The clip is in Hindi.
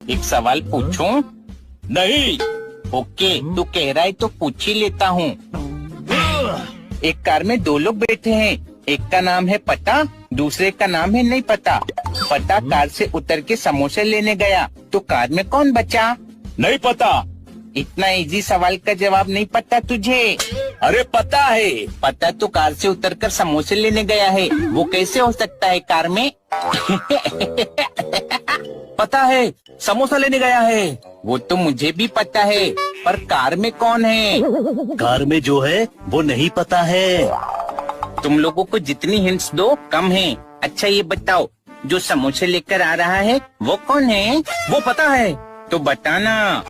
एक सवाल पूछूं? नहीं। ओके, तू कह रहा है तो पूछ ही लेता हूँ। एक कार में दो लोग बैठे हैं, एक का नाम है पता, दूसरे का नाम है नहीं पता। पता कार से उतर के समोसे लेने गया, तो कार में कौन बचा? नहीं पता। इतना इजी सवाल का जवाब नहीं पता तुझे? अरे पता है। पता तो कार से उतरकर समोसे लेने गया है, वो कैसे हो सकता है कार में? पता है, समोसा लेने गया है। वो तो मुझे भी पता है, पर कार में कौन है? कार में जो है वो नहीं पता है। तुम लोगों को जितनी हिंट्स दो कम है। अच्छा ये बताओ, जो समोसे लेकर आ रहा है वो कौन है? वो पता है। तो बताना।